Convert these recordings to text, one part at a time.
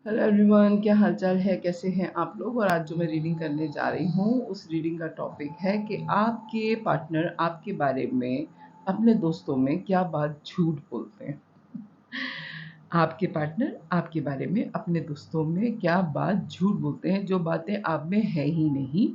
Hello everyone, क्या हालचाल है, कैसे हैं आप लोग। और आज जो मैं रीडिंग करने जा रही हूँ उस रीडिंग का टॉपिक है कि आपके पार्टनर आपके बारे में अपने दोस्तों में क्या बात झूठ बोलते हैं। आपके पार्टनर आपके बारे में अपने दोस्तों में क्या बात झूठ बोलते हैं, जो बातें आप में है ही नहीं।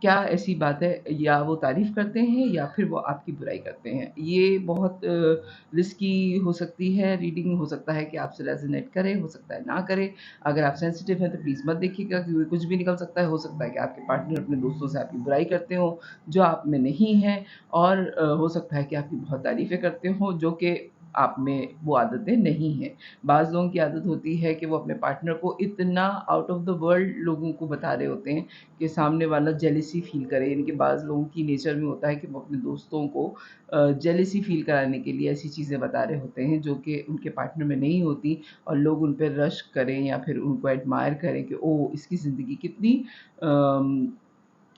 क्या ऐसी बात है, या वो तारीफ़ करते हैं या फिर वो आपकी बुराई करते हैं। ये बहुत रिस्की हो सकती है रीडिंग, हो सकता है कि आपसे रेज़ोनेट करे, हो सकता है ना करे। अगर आप सेंसिटिव हैं तो प्लीज़ मत देखिएगा, क्योंकि कुछ भी निकल सकता है। हो सकता है कि आपके पार्टनर अपने दोस्तों से आपकी बुराई करते हों, जो आप में नहीं है। और हो सकता है कि आपकी बहुत तारीफ़ें करते हों, जो कि आप में वो आदतें नहीं हैं। बाज़ लोगों की आदत होती है कि वो अपने पार्टनर को इतना आउट ऑफ़ द वर्ल्ड लोगों को बता रहे होते हैं कि सामने वाला जेलसी फ़ील करे। यानी कि बाज़ लोगों की नेचर में होता है कि वो अपने दोस्तों को जेलसी फ़ील कराने के लिए ऐसी चीज़ें बता रहे होते हैं जो कि उनके पार्टनर में नहीं होती, और लोग उन पे रश करें या फिर उनको एडमायर करें कि ओह! इसकी ज़िंदगी कितनी अम,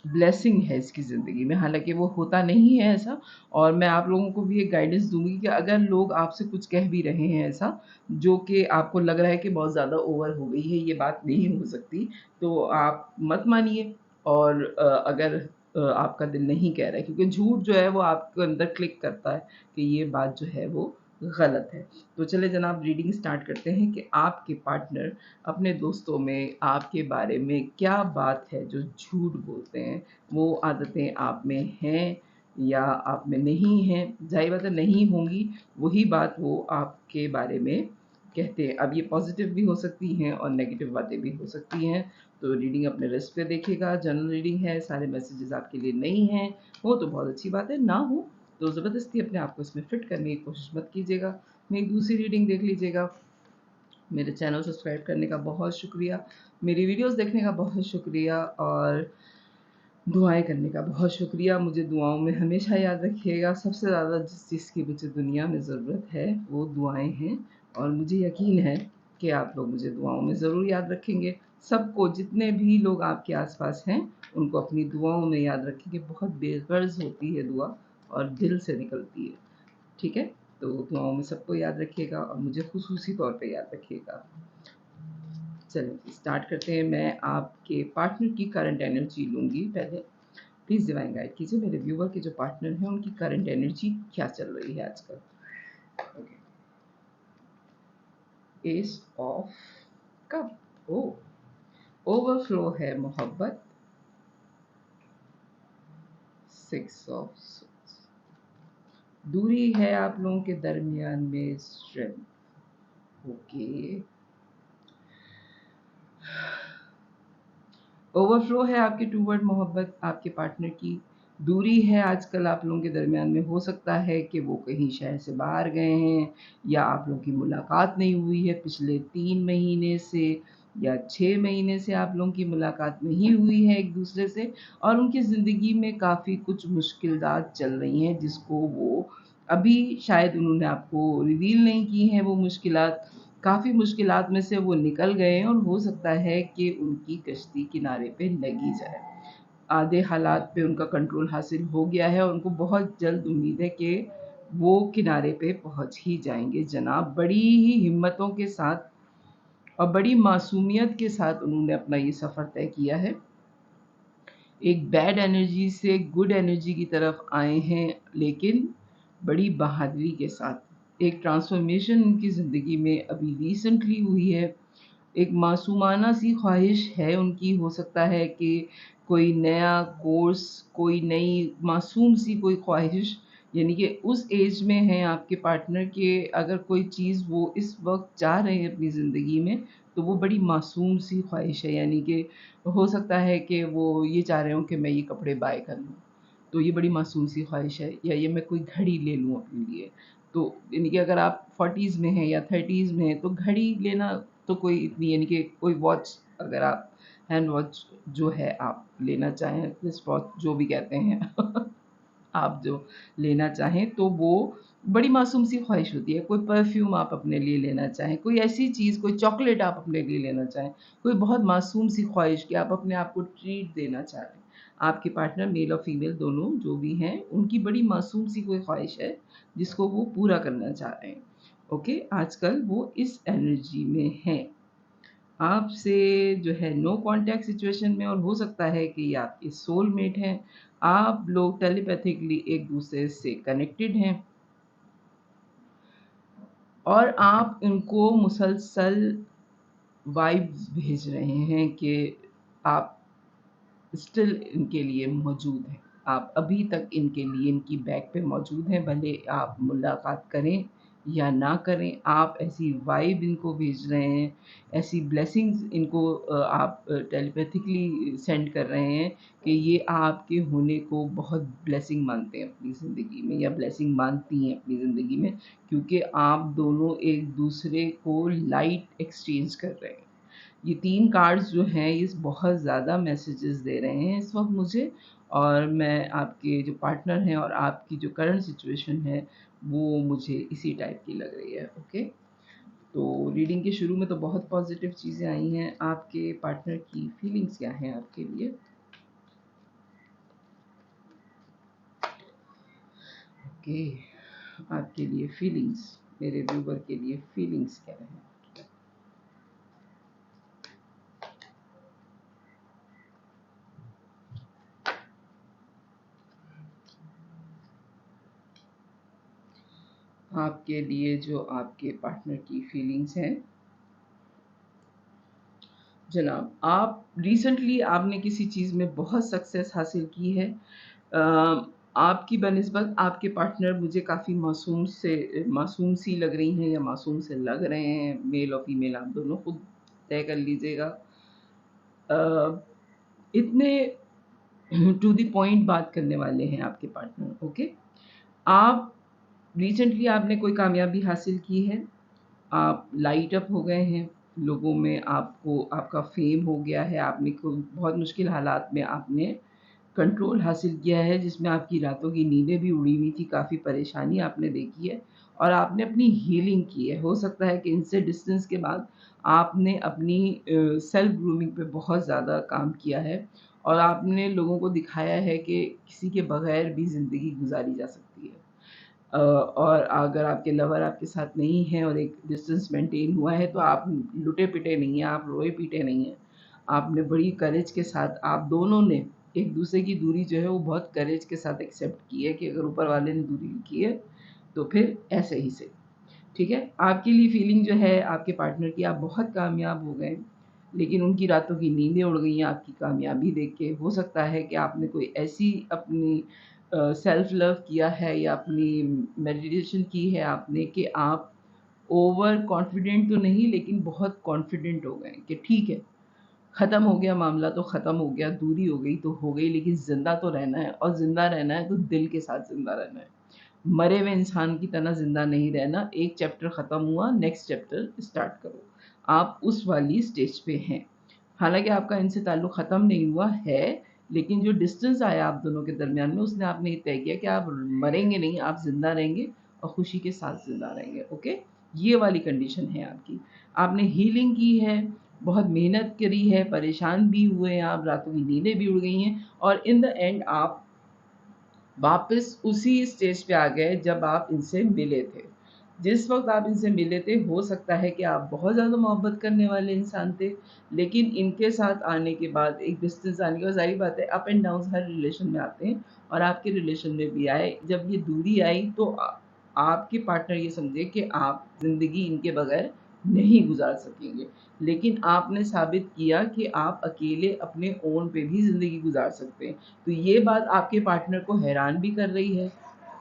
ब्लेसिंग है इसकी ज़िंदगी में। हालाँकि वो होता नहीं है ऐसा। और मैं आप लोगों को भी एक गाइडेंस दूँगी कि अगर लोग आपसे कुछ कह भी रहे हैं ऐसा, जो कि आपको लग रहा है कि बहुत ज़्यादा ओवर हो गई है, ये बात नहीं हो सकती, तो आप मत मानिए। और अगर आपका दिल नहीं कह रहा है, क्योंकि झूठ जो है वो आपके अंदर क्लिक करता है कि ये बात जो है वो गलत है। तो चलिए जनाब, रीडिंग स्टार्ट करते हैं कि आपके पार्टनर अपने दोस्तों में आपके बारे में क्या बात है जो झूठ बोलते हैं। वो आदतें आप में हैं या आप में नहीं हैं। ज़ाहिर बात है नहीं होंगी, वही बात वो आपके बारे में कहते हैं। अब ये पॉज़िटिव भी हो सकती हैं और नेगेटिव बातें भी हो सकती हैं। तो रीडिंग अपने रिस्क पे देखिएगा, जनरल रीडिंग है, सारे मैसेजेस आपके लिए नहीं हैं। हो तो बहुत अच्छी बात है, ना हो तो ज़बरदस्ती अपने आप को इसमें फिट करने की कोशिश मत कीजिएगा। मेरी दूसरी रीडिंग देख लीजिएगा। मेरे चैनल सब्सक्राइब करने का बहुत शुक्रिया, मेरी वीडियोस देखने का बहुत शुक्रिया, और दुआएँ करने का बहुत शुक्रिया। मुझे दुआओं में हमेशा याद रखिएगा। सबसे ज़्यादा जिस चीज़ की मुझे दुनिया में ज़रूरत है वो दुआएँ हैं, और मुझे यकीन है कि आप लोग मुझे दुआओं में ज़रूर याद रखेंगे। सबको, जितने भी लोग आपके आस-पास हैं, उनको अपनी दुआओं में याद रखेंगे। बहुत बेग़र्ज़ होती है दुआ और दिल से निकलती है। ठीक है? तो दुआओं में सबको याद रखिएगा और मुझे ख़ुसूसी तौर पे याद रखिएगा। चलिए स्टार्ट करते हैं। मैं आपके पार्टनर की करंट एनर्जी लूँगी पहले। प्लीज़ डिवाइन गाइड कीजिए मेरे व्यूअर के जो पार्टनर हैं उनकी करंट एनर्जी क्या चल रही है आजकल। Okay, S of cup. Oh, overflow है मोहब्बत। 6 ऑफ सोर्ड्स, दूरी है आप लोगों के दरमियान में स्ट्रेंथ। ओके, ओवरफ्लो है आपके टूवर्ड मोहब्बत, आपके पार्टनर की दूरी है आजकल आप लोगों के दरमियान में। हो सकता है कि वो कहीं शहर से बाहर गए हैं, या आप लोगों की मुलाकात नहीं हुई है पिछले 3 महीने से, या 6 महीने से आप लोगों की मुलाकात नहीं हुई है एक दूसरे से। और उनकी ज़िंदगी में काफ़ी कुछ मुश्किलात चल रही हैं, जिसको वो अभी शायद उन्होंने आपको रिवील नहीं की हैं वो मुश्किलात। काफ़ी मुश्किलात में से वो निकल गए हैं, और हो सकता है कि उनकी कश्ती किनारे पे लगी जाए। आधे हालात पे उनका कंट्रोल हासिल हो गया है, और उनको बहुत जल्द उम्मीद है कि वो किनारे पे पहुँच ही जाएँगे जनाब। बड़ी ही हिम्मतों के साथ और बड़ी मासूमियत के साथ उन्होंने अपना ये सफ़र तय किया है। एक बैड एनर्जी से गुड एनर्जी की तरफ आए हैं, लेकिन बड़ी बहादुरी के साथ। एक ट्रांसफ़ॉर्मेशन उनकी ज़िंदगी में अभी रिसेंटली हुई है। एक मासूमाना सी ख़्वाहिश है उनकी। हो सकता है कि कोई नया कोर्स, कोई नई मासूम सी कोई ख़्वाहिश, यानी कि उस एज में हैं आपके पार्टनर के अगर कोई चीज़ वो इस वक़्त चाह रहे हैं अपनी ज़िंदगी में, तो वो बड़ी मासूम सी ख़्वाहिश है। यानी कि हो सकता है कि वो ये चाह रहे हों कि मैं ये कपड़े बाय कर लूँ, तो ये बड़ी मासूम सी ख़्वाहिश है। या ये मैं कोई घड़ी ले लूँ अपने लिए। तो यानी कि अगर आप 40s में हैं या 30s में हैं, तो घड़ी लेना तो कोई इतनी, यानी कि कोई वॉच, अगर आप हैंड वॉच जो है आप लेना चाहें, रिस्ट वॉच जो भी कहते हैं आप जो लेना चाहें, तो वो बड़ी मासूम सी ख़्वाहिश होती है। कोई परफ्यूम आप अपने लिए लेना चाहें, कोई ऐसी चीज़, कोई चॉकलेट आप अपने लिए लेना चाहें, कोई बहुत मासूम सी ख़्वाहिश कि आप अपने आप को ट्रीट देना चाह रहे हैं। आपके पार्टनर मेल और फीमेल दोनों जो भी हैं, उनकी बड़ी मासूम सी कोई ख़्वाहिश है, जिसको वो पूरा करना चाह रहे हैं। ओके, आजकल वो इस एनर्जी में हैं। आपसे जो है नो कांटेक्ट सिचुएशन में, और हो सकता है कि ये आपके सोलमेट हैं। आप लोग टेलीपैथिकली एक दूसरे से कनेक्टेड हैं और आप इनको मुसलसल वाइब्स भेज रहे हैं कि आप स्टिल इनके लिए मौजूद हैं। आप अभी तक इनके लिए इनकी बैक पे मौजूद हैं, भले आप मुलाकात करें या ना करें। आप ऐसी वाइब इनको भेज रहे हैं, ऐसी ब्लेसिंग्स इनको आप टेलीपैथिकली सेंड कर रहे हैं कि ये आपके होने को बहुत ब्लेसिंग मानते हैं अपनी ज़िंदगी में, या ब्लेसिंग मानती हैं अपनी ज़िंदगी में, क्योंकि आप दोनों एक दूसरे को लाइट एक्सचेंज कर रहे हैं। ये 3 कार्ड्स जो हैं ये बहुत ज़्यादा मैसेजेस दे रहे हैं इस वक़्त मुझे, और मैं आपके जो पार्टनर हैं और आपकी जो करंट सिचुएशन है वो मुझे इसी टाइप की लग रही है। ओके, तो रीडिंग के शुरू में तो बहुत पॉजिटिव चीज़ें आई हैं। आपके पार्टनर की फीलिंग्स क्या हैं आपके लिए? ओके, आपके लिए फीलिंग्स, मेरे व्यूवर के लिए फीलिंग्स क्या हैं? आपके लिए जो आपके पार्टनर की फीलिंग्स हैं, जनाब, आप रिसेंटली आपने किसी चीज़ में बहुत सक्सेस हासिल की है। आपकी बनिस्बत आपके पार्टनर मुझे काफ़ी मासूम सी लग रही हैं या मासूम से लग रहे हैं, मेल और फीमेल आप दोनों खुद तय कर लीजिएगा। इतने टू द पॉइंट बात करने वाले हैं आपके पार्टनर। ओके, आप रिसेंटली आपने कोई कामयाबी हासिल की है, आप लाइट अप हो गए हैं, लोगों में आपको आपका फेम हो गया है, आपने कोई बहुत मुश्किल हालात में आपने कंट्रोल हासिल किया है, जिसमें आपकी रातों की नींदें भी उड़ी हुई थी, काफ़ी परेशानी आपने देखी है और आपने अपनी हीलिंग की है। हो सकता है कि इनसे डिस्टेंस के बाद आपने अपनी सेल्फ ग्रूमिंग पे बहुत ज़्यादा काम किया है और आपने लोगों को दिखाया है कि किसी के बगैर भी ज़िंदगी गुजारी जा सकती है। और अगर आपके लवर आपके साथ नहीं हैं और एक डिस्टेंस मेंटेन हुआ है, तो आप लुटे-पिटे नहीं हैं, आप रोए-पीटे नहीं हैं। आपने बड़ी करेज के साथ, आप दोनों ने एक दूसरे की दूरी जो है वो बहुत करेज के साथ एक्सेप्ट की है कि अगर ऊपर वाले ने दूरी लिखी है तो फिर ऐसे ही सही। ठीक है, आपके लिए फीलिंग जो है आपके पार्टनर की, आप बहुत कामयाब हो गए, लेकिन उनकी रातों की नींदें उड़ गई हैं आपकी कामयाबी देख के। हो सकता है कि आपने कोई ऐसी अपनी सेल्फ लव किया है या अपनी मेडिटेशन की है आपने कि आप ओवर कॉन्फिडेंट तो नहीं, लेकिन बहुत कॉन्फिडेंट हो गए कि ठीक है, ख़त्म हो गया मामला तो ख़त्म हो गया, दूरी हो गई तो हो गई, लेकिन ज़िंदा तो रहना है, और ज़िंदा रहना है तो दिल के साथ ज़िंदा रहना है। मरे हुए इंसान की तरह ज़िंदा नहीं रहना। एक चैप्टर ख़त्म हुआ, नेक्स्ट चैप्टर स्टार्ट करो। आप उस वाली स्टेज पे हैं। हालाँकि आपका इनसे ताल्लुक़ ख़त्म नहीं हुआ है, लेकिन जो डिस्टेंस आया आप दोनों के दरमियान में, उसने आपने ये तय किया कि आप मरेंगे नहीं, आप ज़िंदा रहेंगे और खुशी के साथ ज़िंदा रहेंगे। ओके? ये वाली कंडीशन है आपकी। आपने हीलिंग की है, बहुत मेहनत करी है, परेशान भी हुए हैं आप, रातों की नींदें भी उड़ गई हैं और इन द एंड आप वापस उसी स्टेज पे आ गए जब आप इनसे मिले थे। जिस वक़्त आप इनसे मिले थे, हो सकता है कि आप बहुत ज़्यादा मोहब्बत करने वाले इंसान थे, लेकिन इनके साथ आने के बाद एक डिस्टेंस आने के बाद, ज़ाहिर बात है up and downs her relation में आते हैं और आपके रिलेशन में भी आए। जब ये दूरी आई तो आपके पार्टनर ये समझे कि आप ज़िंदगी इनके बगैर नहीं गुज़ार सकेंगे। लेकिन आपने साबित किया कि आप अकेले अपने ओन पे भी ज़िंदगी गुज़ार सकते हैं। तो ये बात आपके पार्टनर को हैरान भी कर रही है,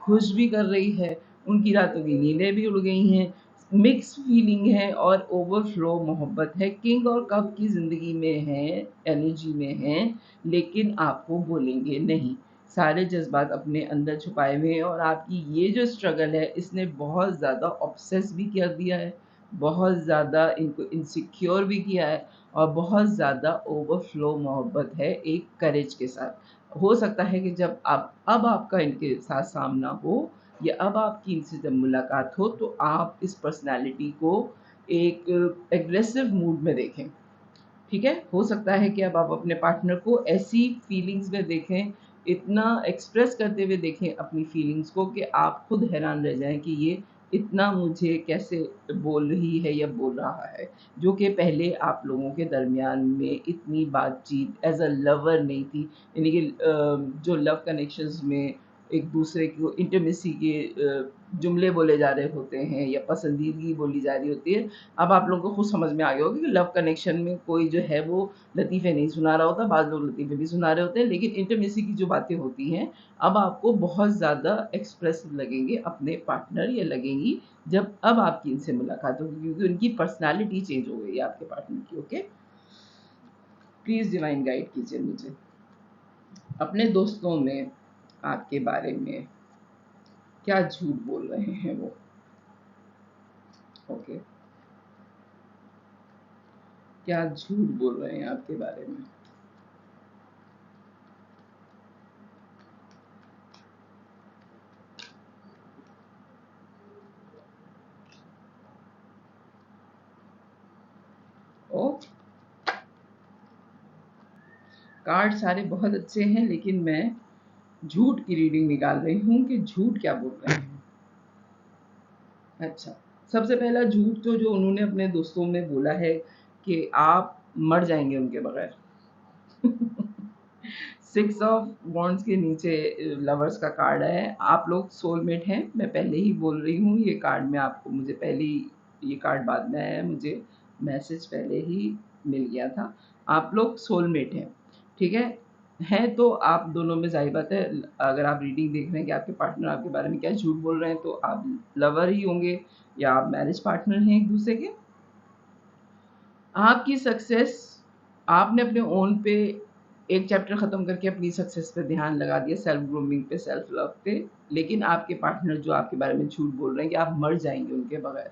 खुश भी कर रही है, उनकी रातों की नींदें भी उड़ गई हैं, मिक्स्ड फीलिंग है और ओवरफ्लो मोहब्बत है। किंग और कप की ज़िंदगी में हैं, एनर्जी में हैं, लेकिन आपको बोलेंगे नहीं। सारे जज़्बात अपने अंदर छुपाए हुए हैं और आपकी ये जो स्ट्रगल है, इसने बहुत ज़्यादा ऑब्सेस भी कर दिया है, बहुत ज़्यादा इनको इनसिक्योर भी किया है और बहुत ज़्यादा ओवरफ्लो मोहब्बत है एक करेज के साथ। हो सकता है कि जब आप अब आपका इनके साथ सामना हो या अब आपकी इनसे जब मुलाकात हो, तो आप इस पर्सनैलिटी को एक एग्रेसिव मूड में देखें। ठीक है? हो सकता है कि अब आप अपने पार्टनर को ऐसी फीलिंग्स में देखें, इतना एक्सप्रेस करते हुए देखें अपनी फीलिंग्स को कि आप खुद हैरान रह जाएँ कि ये इतना मुझे कैसे बोल रही है या बोल रहा है, जो कि पहले आप लोगों के दरमियान में इतनी बातचीत एज अ लवर नहीं थी। यानी कि जो लव कनेक्शंस में एक दूसरे को इंटीमेसी के जुमले बोले जा रहे होते हैं या पसंदीदगी बोली जा रही होती है। अब आप लोगों को खुद समझ में आ गया होगा कि लव कनेक्शन में कोई जो है वो लतीफ़े नहीं सुना रहा होता, बाद लोग लतीफ़े भी सुना रहे होते हैं, लेकिन इंटीमेसी की जो बातें होती हैं, अब आपको बहुत ज़्यादा एक्सप्रेसिव लगेंगे अपने पार्टनर या लगेंगी जब अब आपकी इनसे मुलाकात होगी, क्योंकि उनकी पर्सनैलिटी चेंज हो गई है आपके पार्टनर की। ओके, प्लीज़ डिवाइन गाइड कीजिए मुझे अपने दोस्तों में आपके बारे में क्या झूठ बोल रहे हैं वो। ओके, क्या झूठ बोल रहे हैं आपके बारे में। ओ, कार्ड सारे बहुत अच्छे हैं, लेकिन मैं झूठ की रीडिंग निकाल रही हूँ कि झूठ क्या बोल रहे हैं। अच्छा, सबसे पहला झूठ तो जो उन्होंने अपने दोस्तों में बोला है कि आप मर जाएंगे उनके बगैर। सिक्स ऑफ वॉन्ड्स के नीचे लवर्स का कार्ड है। आप लोग सोलमेट हैं, मैं पहले ही बोल रही हूँ। ये कार्ड में आपको मुझे पहले ही, ये कार्ड बाद में आया है, मुझे मैसेज पहले ही मिल गया था। आप लोग सोलमेट हैं, ठीक है। हैं तो आप दोनों में ज़ाहिर बात है, अगर आप रीडिंग देख रहे हैं कि आपके पार्टनर आपके बारे में क्या झूठ बोल रहे हैं, तो आप लवर ही होंगे या आप मैरिज पार्टनर हैं एक दूसरे के। आपकी सक्सेस, आपने अपने ओन पे एक चैप्टर ख़त्म करके अपनी सक्सेस पे ध्यान लगा दिया, सेल्फ ग्रूमिंग पे, सेल्फ लव पे। लेकिन आपके पार्टनर जो आपके बारे में झूठ बोल रहे हैं कि आप मर जाएंगे उनके बगैर,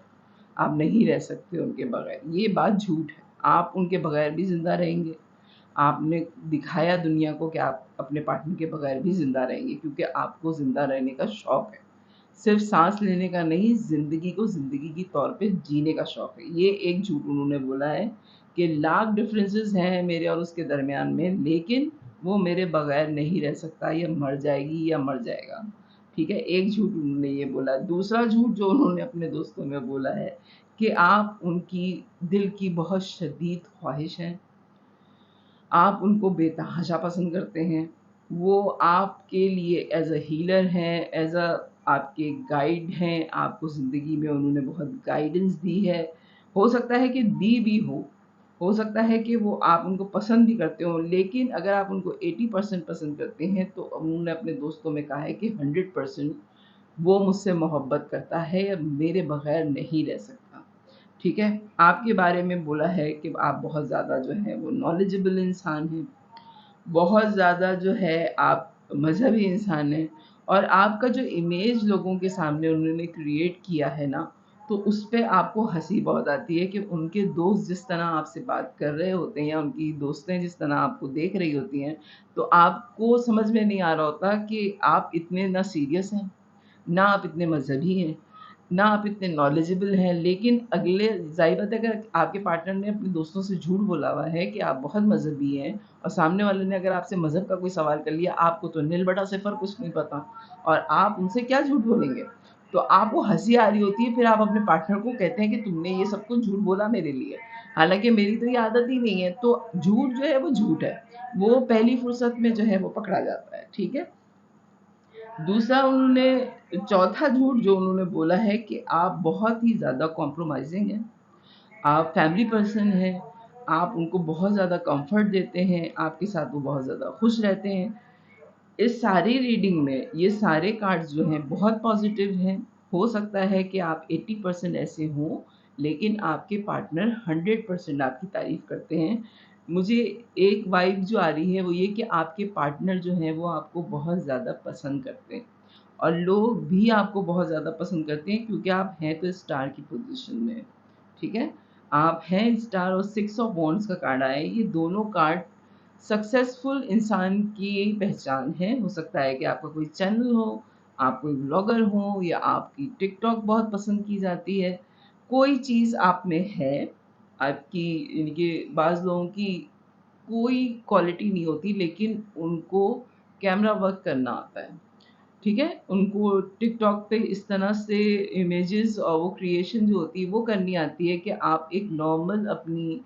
आप नहीं रह सकते उनके बगैर, ये बात झूठ है। आप उनके बगैर भी ज़िंदा रहेंगे। आपने दिखाया दुनिया को कि आप अपने पार्टनर के बगैर भी ज़िंदा रहेंगे, क्योंकि आपको ज़िंदा रहने का शौक़ है। सिर्फ सांस लेने का नहीं, ज़िंदगी को ज़िंदगी की तौर पे जीने का शौक़ है। ये एक झूठ उन्होंने बोला है कि लाख डिफरेंसेस हैं मेरे और उसके दरमियान में, लेकिन वो मेरे बगैर नहीं रह सकता, या मर जाएगी या मर जाएगा। ठीक है, एक झूठ उन्होंने ये बोला। दूसरा झूठ जो उन्होंने अपने दोस्तों में बोला है कि आप उनकी दिल की बहुत शदीद ख्वाहिश हैं, आप उनको बेतहाशा पसंद करते हैं। वो आपके लिए एज़ अ हीलर हैं, एज़ अ आपके गाइड हैं, आपको ज़िंदगी में उन्होंने बहुत गाइडेंस दी है। हो सकता है कि दी भी हो सकता है कि वो आप उनको पसंद भी करते हो, लेकिन अगर आप उनको 80% पसंद करते हैं, तो उन्होंने अपने दोस्तों में कहा है कि 100% वो मुझसे मोहब्बत करता है या मेरे बगैर नहीं रह सकता। ठीक है, आपके बारे में बोला है कि आप बहुत ज़्यादा जो है वो नॉलेजेबल इंसान हैं, बहुत ज़्यादा जो है आप मज़हबी इंसान हैं, और आपका जो इमेज लोगों के सामने उन्होंने क्रिएट किया है ना, तो उस पे आपको हँसी बहुत आती है कि उनके दोस्त जिस तरह आपसे बात कर रहे होते हैं या उनकी दोस्तें जिस तरह आपको देख रही होती हैं, तो आपको समझ में नहीं आ रहा होता कि आप इतने ना सीरियस हैं, ना आप इतने मज़हबी हैं, ना आप इतने नॉलेजेबल हैं। लेकिन अगले, ज़ाहिर बात है, अगर आपके पार्टनर ने अपने दोस्तों से झूठ बोला हुआ है कि आप बहुत मज़हबी हैं, और सामने वाले ने अगर आपसे मज़हब का कोई सवाल कर लिया, आपको तो निल बटा सिफ़र कुछ नहीं पता, और आप उनसे क्या झूठ बोलेंगे? तो आपको हँसी आ रही होती है, फिर आप अपने पार्टनर को कहते हैं कि तुमने ये सब कुछ झूठ बोला मेरे लिए, हालाँकि मेरी तो ये आदत ही नहीं है। तो झूठ जो है वो झूठ है, वो पहली फुर्सत में जो है वो पकड़ा जाता है, ठीक है? दूसरा उन्होंने, चौथा झूठ जो उन्होंने बोला है कि आप बहुत ही ज़्यादा कॉम्प्रोमाइज़िंग हैं, आप फैमिली पर्सन हैं, आप उनको बहुत ज़्यादा कम्फ़र्ट देते हैं, आपके साथ वो बहुत ज़्यादा खुश रहते हैं। इस सारी रीडिंग में ये सारे कार्ड्स जो हैं बहुत पॉज़िटिव हैं। हो सकता है कि आप 80% ऐसे हों, लेकिन आपके पार्टनर 100% आपकी तारीफ़ करते हैं। मुझे एक वाइब जो आ रही है वो ये कि आपके पार्टनर जो हैं वो आपको बहुत ज़्यादा पसंद करते हैं, और लोग भी आपको बहुत ज़्यादा पसंद करते हैं, क्योंकि आप हैं तो स्टार की पोज़ीशन में, ठीक है? आप हैं स्टार, और सिक्स ऑफ वॉन्ड्स का कार्ड आया है। ये दोनों कार्ड सक्सेसफुल इंसान की पहचान है। हो सकता है कि आपका कोई चैनल हो, आप कोई ब्लॉगर हो, या आपकी टिकटॉक बहुत पसंद की जाती है। कोई चीज़ आप में है, आपकी, यानी कि बाज़ लोगों की कोई क्वालिटी नहीं होती, लेकिन उनको कैमरा वर्क करना आता है। ठीक है? उनको टिकटॉक पे इस तरह से इमेजेस और वो क्रिएशन जो होती है वो करनी आती है कि आप एक नॉर्मल अपनी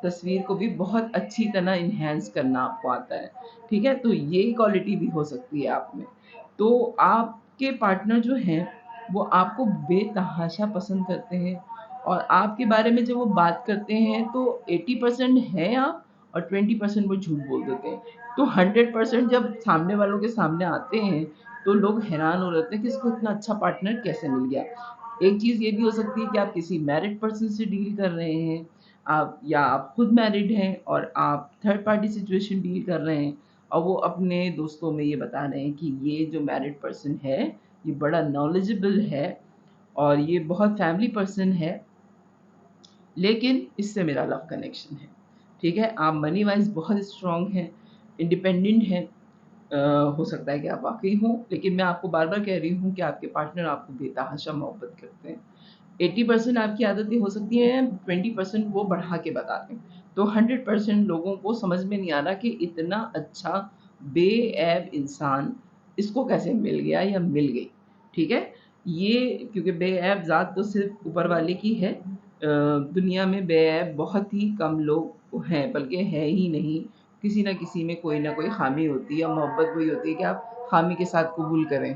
तस्वीर को भी बहुत अच्छी तरह एनहांस करना आपको आता है, ठीक है? तो ये क्वालिटी भी हो सकती है आप में। तो आपके पार्टनर जो हैं, वो आपको बेतहाशा पसंद करते हैं और आपके बारे में जब वो बात करते हैं तो 80% हैं आप और 20% वो झूठ बोल देते हैं। तो 100% जब सामने वालों के सामने आते हैं, तो लोग हैरान हो जाते हैं कि इसको इतना अच्छा पार्टनर कैसे मिल गया। एक चीज़ ये भी हो सकती है कि आप किसी मैरिड पर्सन से डील कर रहे हैं, आप या आप खुद मैरिड हैं और आप थर्ड पार्टी सिचुएशन डील कर रहे हैं और वो अपने दोस्तों में ये बता रहे हैं कि ये जो मैरिड पर्सन है, ये बड़ा नॉलेजेबल है और ये बहुत फैमिली पर्सन है, लेकिन इससे मेरा लव कनेक्शन है, ठीक है? आप मनी वाइज़ बहुत स्ट्रॉन्ग हैं, इंडिपेंडेंट हैं, हो सकता है कि आप वाक़ई हों, लेकिन मैं आपको बार-बार कह रही हूँ कि आपके पार्टनर आपको बेतहाशा मोहब्बत करते हैं। 80% आपकी आदतें हो सकती हैं, 20% वो बढ़ा के बताते हैं। तो 100% लोगों को समझ में नहीं आ रहा कि इतना अच्छा बेऐब इंसान इसको कैसे मिल गया या मिल गई, ठीक है? ये क्योंकि बेऐब ज़ात तो सिर्फ़ ऊपर वाले की है। दुनिया में बेऐब बहुत ही कम लोग हैं, बल्कि है ही नहीं। किसी न किसी में कोई न कोई ख़ामी होती है और मोहब्बत वही होती है कि आप ख़ामी के साथ कबूल करें।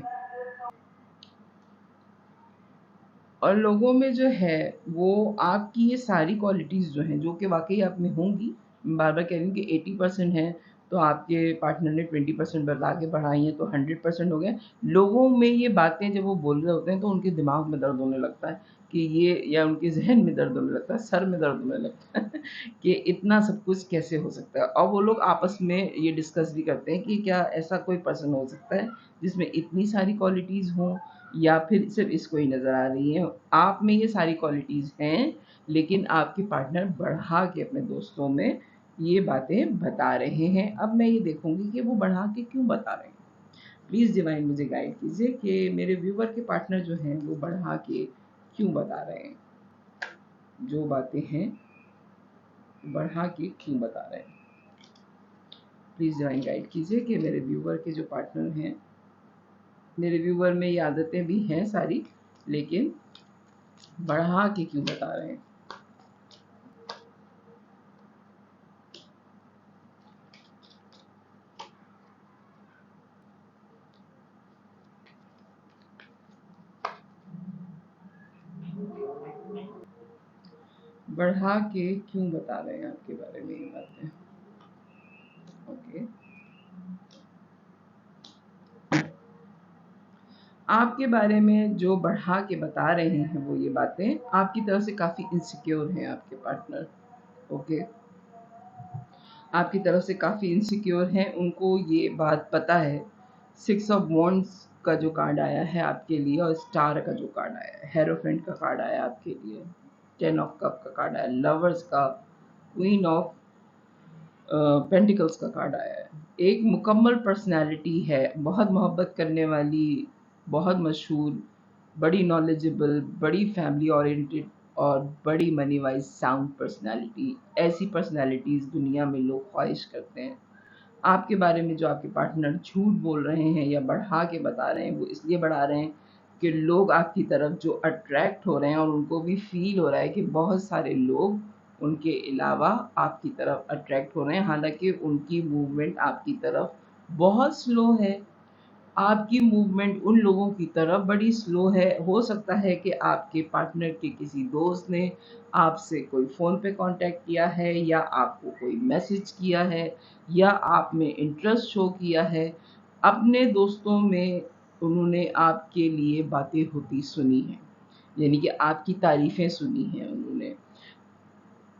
और लोगों में जो है वो आपकी ये सारी क्वालिटीज़ जो हैं, जो कि वाक़ई आप में होंगी, मैं बार-बार कह रही हूँ कि 80% हैं, तो आपके पार्टनर ने 20% बता के बढ़ाई हैं, तो 100% हो गए। लोगों में ये बातें जब वो बोल रहे होते हैं, तो उनके दिमाग में दर्द होने लगता है कि ये, या उनके ज़हन में दर्द होने लगता है, सर में दर्द होने लगता है कि इतना सब कुछ कैसे हो सकता है? और वो लोग आपस में ये डिस्कस भी करते हैं कि क्या ऐसा कोई पर्सन हो सकता है, जिसमें इतनी सारी क्वालिटीज़ हों या फिर सिर्फ़ इसको ही नज़र आ रही हैं। आप में ये सारी क्वालिटीज़ हैं, लेकिन आपके पार्टनर बढ़ा के अपने दोस्तों में ये बातें बता रहे हैं। अब मैं ये देखूँगी कि वो बढ़ा के क्यों बता रहे हैं। प्लीज़ डिवाइन मुझे गाइड कीजिए कि मेरे व्यूअर के पार्टनर जो हैं, वो बढ़ा के क्यों बता रहे हैं? जो बातें हैं, बढ़ा के क्यों बता रहे हैं? प्लीज़ डिवाइन गाइड कीजिए कि मेरे व्यूअर के जो पार्टनर हैं, मेरे व्यूअर में ये आदतें भी हैं सारी, लेकिन बढ़ा के क्यों बता रहे हैं? बढ़ा के क्यों बता रहे हैं आपके बारे में ये बातें? ओके। आपके बारे में जो बढ़ा के बता रहे हैं वो ये बातें, आपकी तरफ से काफ़ी इनसिक्योर हैं आपके पार्टनर, ओके? आपकी तरफ से काफ़ी इनसिक्योर हैं, उनको ये बात पता है। 6 ऑफ वॉन्ड्स का जो कार्ड आया है आपके लिए और स्टार का जो कार्ड आया है, हेरोफेंट का कार्ड आया है आपके लिए, 10 ऑफ कप का कार्ड आया, लवर्स का, क्वीन ऑफ पेंटिकल्स का कार्ड आया है। एक मुकम्मल पर्सनैलिटी है, बहुत मोहब्बत करने वाली, बहुत मशहूर, बड़ी नॉलेजेबल, बड़ी फैमिली ओरिएंटेड और बड़ी मनी वाइज साउंड पर्सनैलिटी। ऐसी पर्सनैलिटीज़ दुनिया में लोग ख्वाहिश करते हैं। आपके बारे में जो आपके पार्टनर झूठ बोल रहे हैं या बढ़ा के बता रहे हैं, वो इसलिए बढ़ा रहे हैं कि लोग आपकी तरफ जो अट्रैक्ट हो रहे हैं और उनको भी फ़ील हो रहा है कि बहुत सारे लोग उनके अलावा आपकी तरफ अट्रैक्ट हो रहे हैं, हालाँकि उनकी मूवमेंट आपकी तरफ बहुत स्लो है। आपकी मूवमेंट उन लोगों की तरफ बड़ी स्लो है। हो सकता है कि आपके पार्टनर के किसी दोस्त ने आपसे कोई फ़ोन पे कॉन्टैक्ट किया है या आपको कोई मैसेज किया है या आप में इंटरेस्ट शो किया है। अपने दोस्तों में उन्होंने आपके लिए बातें होती सुनी हैं, यानी कि आपकी तारीफ़ें सुनी हैं उन्होंने।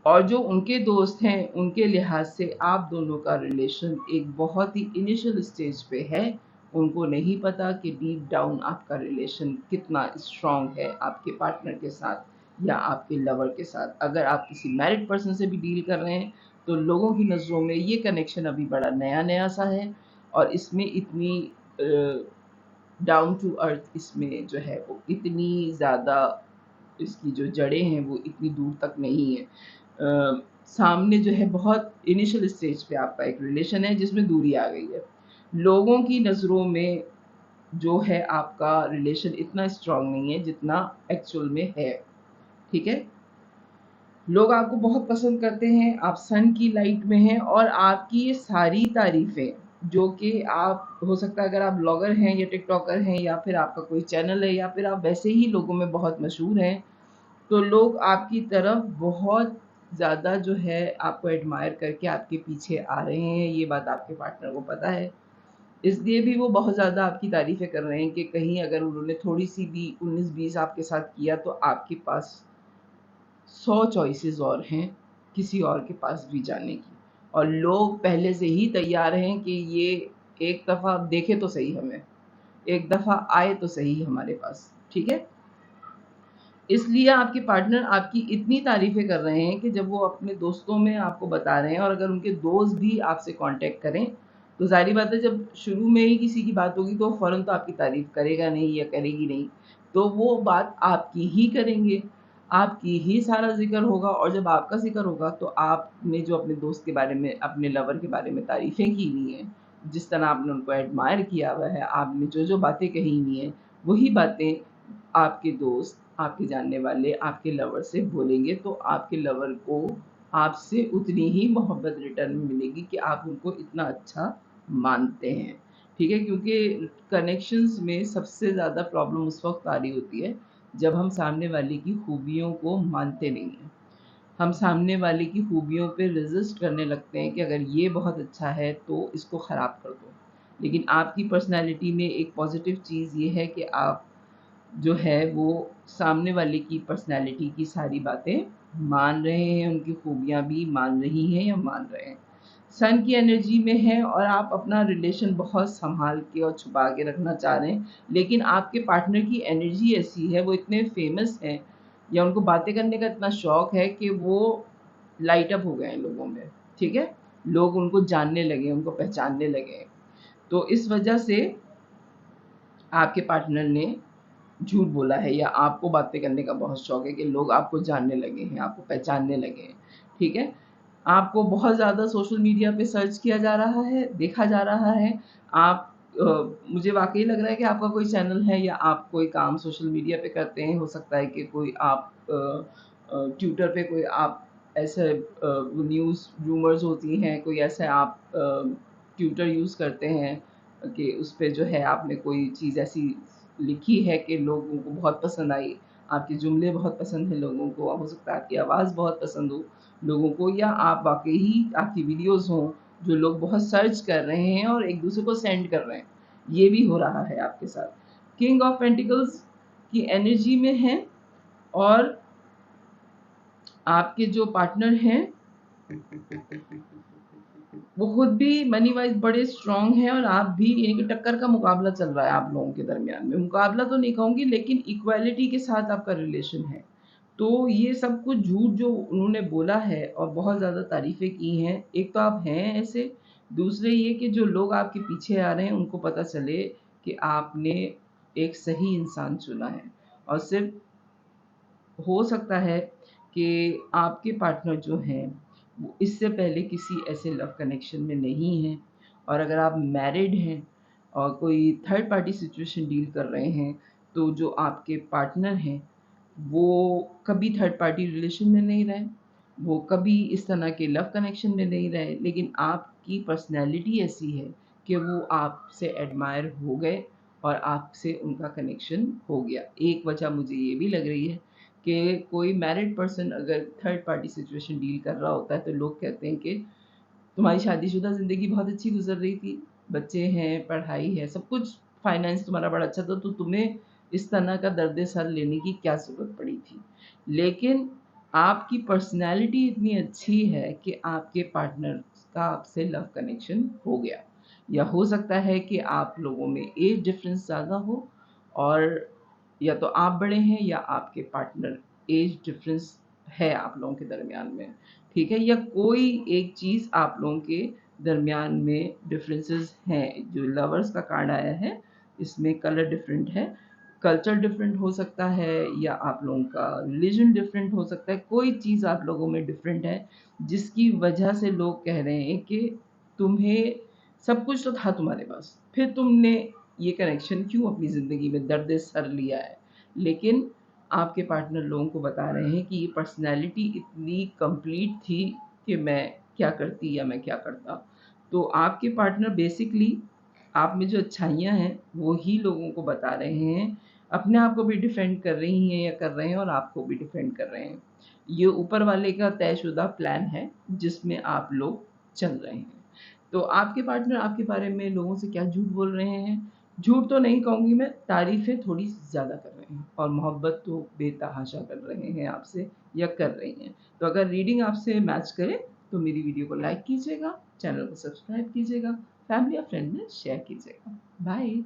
और जो उनके दोस्त हैं, उनके लिहाज से आप दोनों का रिलेशन एक बहुत ही इनिशियल स्टेज पे है। उनको नहीं पता कि डीप डाउन आपका रिलेशन कितना स्ट्रॉन्ग है आपके पार्टनर के साथ या आपके लवर के साथ। अगर आप किसी मैरिड पर्सन से भी डील कर रहे हैं, तो लोगों की नज़रों में ये कनेक्शन अभी बड़ा नया-नया सा है और इसमें इतनी डाउन टू अर्थ इसमें जो है वो इतनी ज़्यादा, इसकी जो जड़ें हैं वो इतनी दूर तक नहीं है। सामने जो है बहुत इनिशियल स्टेज पे आपका एक रिलेशन है जिसमें दूरी आ गई है। लोगों की नज़रों में जो है आपका रिलेशन इतना स्ट्रांग नहीं है जितना एक्चुअल में है। ठीक है, लोग आपको बहुत पसंद करते हैं, आप सन की लाइट में हैं और आपकी ये सारी तारीफ़ें जो कि आप हो सकता है अगर आप ब्लॉगर हैं या टिकटॉकर हैं या फिर आपका कोई चैनल है या फिर आप वैसे ही लोगों में बहुत मशहूर हैं, तो लोग आपकी तरफ बहुत ज़्यादा जो है आपको एडमायर करके आपके पीछे आ रहे हैं, ये बात आपके पार्टनर को पता है। इसलिए भी वो बहुत ज़्यादा आपकी तारीफ़ें कर रहे हैं कि कहीं अगर उन्होंने थोड़ी-सी भी 19-20 आपके साथ किया तो आपके पास 100 चॉइसेस और हैं किसी और के पास भी जाने की, और लोग पहले से ही तैयार हैं कि ये एक दफ़ा देखे तो सही हमें, एक दफ़ा आए तो सही हमारे पास। ठीक है? इसलिए आपके पार्टनर आपकी इतनी तारीफ़ें कर रहे हैं कि जब वो अपने दोस्तों में आपको बता रहे हैं और अगर उनके दोस्त भी आपसे कॉन्टैक्ट करें, तो ज़ाहिर-सी बात है जब शुरू में ही किसी की बात होगी तो फ़ौरन तो आपकी तारीफ़ करेगा नहीं या करेगी नहीं। तो वो बात आपकी ही करेंगे, आपकी ही सारा ज़िक्र होगा और जब आपका ज़िक्र होगा तो आपने जो अपने दोस्त के बारे में, अपने लवर के बारे में तारीफ़ें की हुई हैं, जिस तरह आपने उनको एडमायर किया हुआ है, आपने जो-जो बातें कही हुई हैं, वही बातें आपके दोस्त, आपके जानने वाले, आपके लवर से बोलेंगे तो आपके लवर को आपसे उतनी ही मोहब्बत रिटर्न में मिलेगी कि आप उनको इतना अच्छा मानते हैं। ठीक है? क्योंकि कनेक्शंस में सबसे ज़्यादा प्रॉब्लम उस वक़्त आ रही होती है, जब हम सामने वाले की खूबियों को मानते नहीं हैं। हम सामने वाले की खूबियों पे रेज़िस्ट करने लगते हैं कि अगर ये बहुत अच्छा है तो इसको ख़राब कर दो। लेकिन आपकी पर्सनैलिटी में एक पॉज़िटिव चीज़ ये है कि आप जो है वो सामने वाले की पर्सनैलिटी की सारी बातें मान रहे हैं, उनकी खूबियाँ भी मान रही हैं या मान रहे हैं। सन की एनर्जी में है और आप अपना रिलेशन बहुत सँभाल के और छुपा के रखना चाह रहे हैं, लेकिन आपके पार्टनर की एनर्जी ऐसी है, वो इतने फ़ेमस हैं या उनको बातें करने का इतना शौक है कि वो लाइट अप हो गए हैं लोगों में, ठीक है? लोग उनको जानने लगे हैं, उनको पहचानने लगे हैं। तो इस वजह से आपके पार्टनर ने झूठ बोला है या आपको बातें करने का बहुत शौक है कि लोग आपको जानने लगे हैं, आपको पहचानने लगे हैं, ठीक है? आपको बहुत ज़्यादा सोशल मीडिया पे सर्च किया जा रहा है, देखा जा रहा है। आप मुझे वाक़ई लग रहा है कि आपका कोई चैनल है या आप कोई काम सोशल मीडिया पे करते हैं। हो सकता है कि कोई आप ट्विटर पे कोई आप ऐसे न्यूज़ रूमर्स होती हैं, कोई ऐसे आप ट्विटर यूज़ करते हैं कि उस पे जो है आपने कोई चीज़ ऐसी लिखी है कि लोगों को बहुत पसंद आई, आपके जुमले बहुत पसंद हैं लोगों को, हो सकता है आपकी आवाज़ बहुत पसंद हो लोगों को या आप वाक़ई ही आपकी वीडियोज़ हों, जो लोग बहुत सर्च कर रहे हैं और एक-दूसरे को सेंड कर रहे हैं। ये भी हो रहा है आपके साथ। किंग ऑफ पेंटिकल्स की एनर्जी में हैं और आपके जो पार्टनर हैं वो खुद भी मनी वाइज़ बड़े स्ट्रॉन्ग हैं और आप भी एक टक्कर का मुकाबला चल रहा है आप लोगों के दरमियान में। मुकाबला तो नहीं कहूँगी लेकिन इक्वालिटी के साथ आपका रिलेशन है। तो ये सब कुछ झूठ जो उन्होंने बोला है और बहुत ज़्यादा तारीफ़ें की हैं, एक तो आप हैं ऐसे, दूसरे ये कि जो लोग आपके पीछे आ रहे हैं उनको पता चले कि आपने एक सही इंसान चुना है और सिर्फ़ हो सकता है कि आपके पार्टनर जो हैं, वो इससे पहले किसी ऐसे लव कनेक्शन में नहीं हैं और अगर आप मैरिड हैं और कोई थर्ड पार्टी सिचुएशन डील कर रहे हैं, तो जो आपके पार्टनर हैं, वो कभी थर्ड पार्टी रिलेशन में नहीं रहे, वो कभी इस तरह के लव कनेक्शन में नहीं रहे, लेकिन आपकी पर्सनैलिटी ऐसी है कि वो आपसे एडमायर हो गए और आपसे उनका कनेक्शन हो गया। एक वजह मुझे ये भी लग रही है कि कोई मैरिड पर्सन अगर थर्ड पार्टी सिचुएशन डील कर रहा होता है तो लोग कहते हैं कि तुम्हारी शादीशुदा ज़िंदगी बहुत अच्छी गुज़र रही थी, बच्चे हैं, पढ़ाई है, सब कुछ फाइनेंस तुम्हारा बड़ा अच्छा था तो तुम्हें इस तरह का दर्द-ए-सर लेने की क्या ज़रूरत पड़ी थी। लेकिन आपकी पर्सनैलिटी इतनी अच्छी है कि आपके पार्टनर का आपसे लव कनेक्शन हो गया या हो सकता है कि आप लोगों में एज डिफ़रेंस ज़्यादा हो और या तो आप बड़े हैं या आपके पार्टनर एज डिफरेंस है आप लोगों के दरमियान में, ठीक है? या कोई एक चीज़ आप लोगों के दरमियान में डिफरेंसेस हैं। जो लवर्स का कार्ड आया है, इसमें कलर डिफरेंट है, कल्चर डिफरेंट हो सकता है या आप लोगों का रिलीजन डिफरेंट हो सकता है। कोई चीज़ आप लोगों में डिफरेंट है, जिसकी वजह से लोग कह रहे हैं कि तुम्हें सब कुछ तो था तुम्हारे पास, फिर तुमने ये कनेक्शन क्यों अपनी ज़िंदगी में दर्द सर लिया है, लेकिन आपके पार्टनर लोगों को बता रहे हैं कि ये पर्सनैलिटी इतनी कंप्लीट थी कि मैं क्या करती या मैं क्या करता। तो आपके पार्टनर बेसिकली आप में जो अच्छाइयाँ हैं, वो ही लोगों को बता रहे हैं। अपने आप को भी डिफेंड कर रही हैं या कर रहे हैं और आपको भी डिफेंड कर रहे हैं। ये ऊपर वाले का तयशुदा प्लान है, जिसमें आप लोग चल रहे हैं। तो आपके पार्टनर आपके बारे में लोगों से क्या झूठ बोल रहे हैं? झूठ तो नहीं कहूँगी मैं, तारीफ़ें थोड़ी ज़्यादा कर रहे हैं और मोहब्बत तो बेतहाशा कर रहे हैं आपसे या कर रही हैं। तो अगर रीडिंग आपसे मैच करे, तो मेरी वीडियो को लाइक कीजिएगा, चैनल को सब्सक्राइब कीजिएगा, फैमिली और फ्रेंड में शेयर कीजिएगा। बाय।